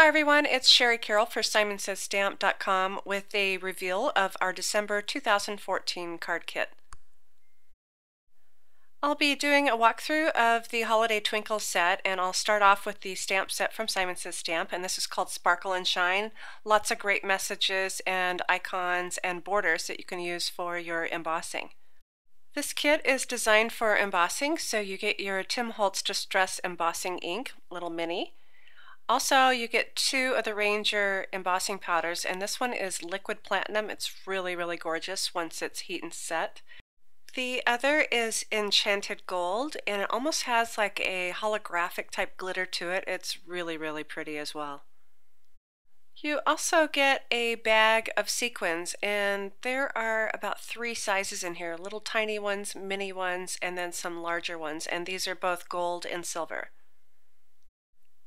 everyone, it's Shari Carroll for Simon Says Stamp.com with a reveal of our December 2014 card kit. I'll be doing a walkthrough of the Holiday Twinkle set, and I'll start off with the stamp set from Simon Says Stamp, and this is called Sparkle and Shine. Lots of great messages and icons and borders that you can use for your embossing. This kit is designed for embossing, so you get your Tim Holtz Distress Embossing ink, little mini. Also, you get two of the Ranger embossing powders, and this one is liquid platinum. It's really, really gorgeous once it's heat and set. The other is enchanted gold, and it almost has like a holographic type glitter to it. It's really, really pretty as well. You also get a bag of sequins, and there are about 3 sizes in here, little tiny ones, mini ones, and then some larger ones, and these are both gold and silver.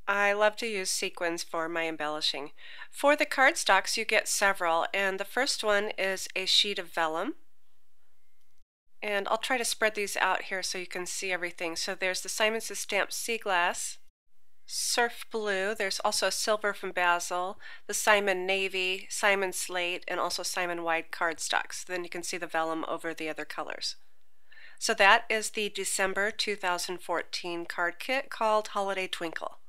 I love to use sequins for my embellishing. For the cardstocks, you get several, and the first one is a sheet of vellum. And I'll try to spread these out here so you can see everything. So there's the Simon Says Stamp Sea Glass, Surf Blue, there's also Silver from Basil, the Simon Navy, Simon Slate, and also Simon White cardstocks. Then you can see the vellum over the other colors. So that is the December 2014 card kit called Holiday Twinkle.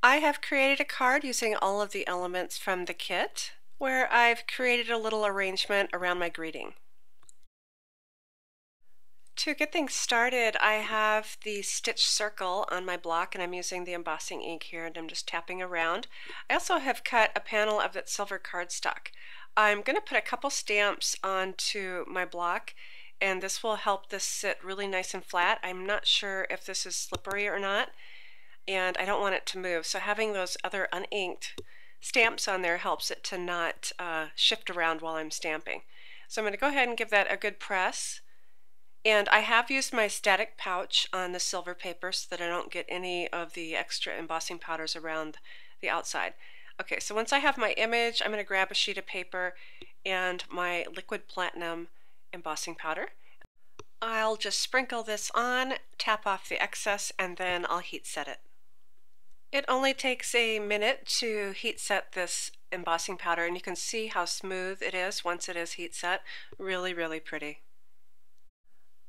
I have created a card using all of the elements from the kit, where I've created a little arrangement around my greeting. To get things started, I have the stitch circle on my block, and I'm using the embossing ink here, and I'm just tapping around. I also have cut a panel of that silver cardstock. I'm going to put a couple stamps onto my block, and this will help this sit really nice and flat. I'm not sure if this is slippery or not, and I don't want it to move, so having those other uninked stamps on there helps it to not shift around while I'm stamping. So I'm going to go ahead and give that a good press, and I have used my static pouch on the silver paper so that I don't get any of the extra embossing powders around the outside. Okay, so once I have my image, I'm going to grab a sheet of paper and my liquid platinum embossing powder. I'll just sprinkle this on, tap off the excess, and then I'll heat set it. It only takes a minute to heat set this embossing powder, and you can see how smooth it is once it is heat set. Really, really pretty.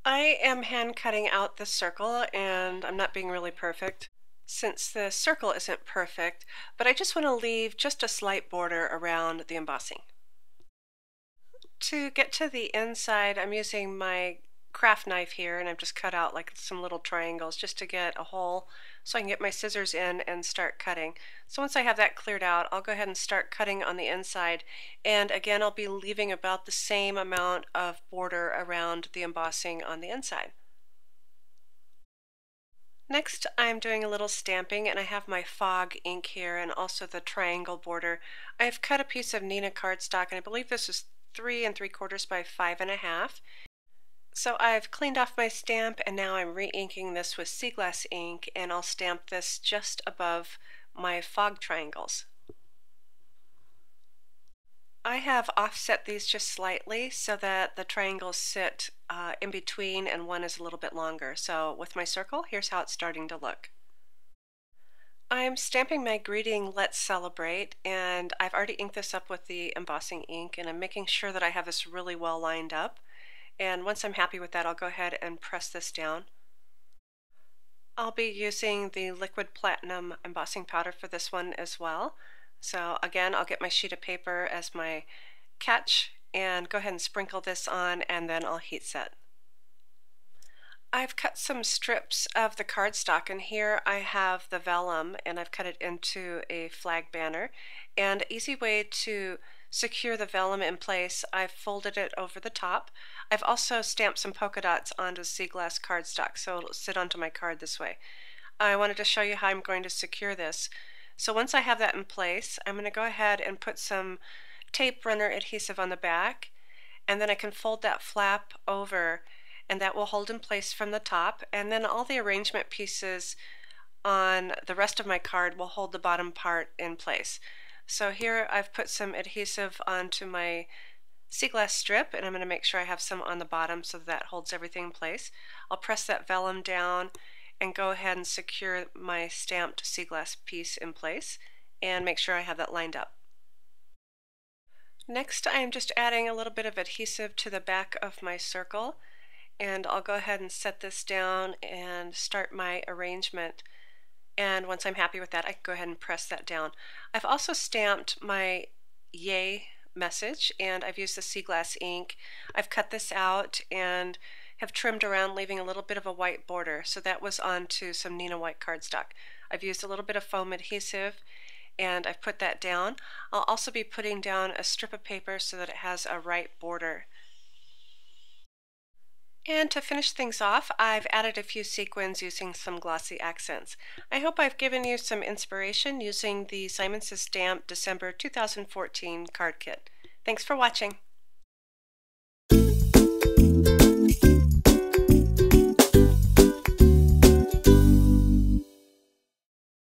I am hand cutting out the circle, and I'm not being really perfect since the circle isn't perfect, but I just want to leave just a slight border around the embossing. To get to the inside, I'm using my craft knife here, and I've just cut out like some little triangles just to get a hole so I can get my scissors in and start cutting. So once I have that cleared out, I'll go ahead and start cutting on the inside, and again I'll be leaving about the same amount of border around the embossing on the inside. Next, I'm doing a little stamping, and I have my fog ink here and also the triangle border. I've cut a piece of Nina cardstock, and I believe this is 3 3/4 by 5.5. So I've cleaned off my stamp, and now I'm re-inking this with sea glass ink, and I'll stamp this just above my fog triangles. I have offset these just slightly so that the triangles sit in between and one is a little bit longer. So with my circle, here's how it's starting to look. I'm stamping my greeting, Let's Celebrate, and I've already inked this up with the embossing ink, and I'm making sure that I have this really well lined up. And once I'm happy with that, I'll go ahead and press this down. I'll be using the liquid platinum embossing powder for this one as well. So again, I'll get my sheet of paper as my catch and go ahead and sprinkle this on, and then I'll heat set. I've cut some strips of the cardstock, and here I have the vellum, and I've cut it into a flag banner. And an easy way to secure the vellum in place, I've folded it over the top. I've also stamped some polka dots onto sea glass cardstock, so it'll sit onto my card this way. I wanted to show you how I'm going to secure this. So once I have that in place, I'm going to go ahead and put some tape runner adhesive on the back, and then I can fold that flap over, and that will hold in place from the top, and then all the arrangement pieces on the rest of my card will hold the bottom part in place. So here I've put some adhesive onto my sea glass strip, and I'm going to make sure I have some on the bottom so that holds everything in place. I'll press that vellum down, and go ahead and secure my stamped sea glass piece in place and make sure I have that lined up. Next, I am just adding a little bit of adhesive to the back of my circle, and I'll go ahead and set this down and start my arrangement. And once I'm happy with that, I can go ahead and press that down. I've also stamped my yay message, and I've used the sea glass ink. I've cut this out and have trimmed around, leaving a little bit of a white border. So that was onto some Nina white cardstock. I've used a little bit of foam adhesive and I've put that down. I'll also be putting down a strip of paper so that it has a right border. And to finish things off, I've added a few sequins using some glossy accents. I hope I've given you some inspiration using the Simon Says Stamp December 2014 card kit. Thanks for watching.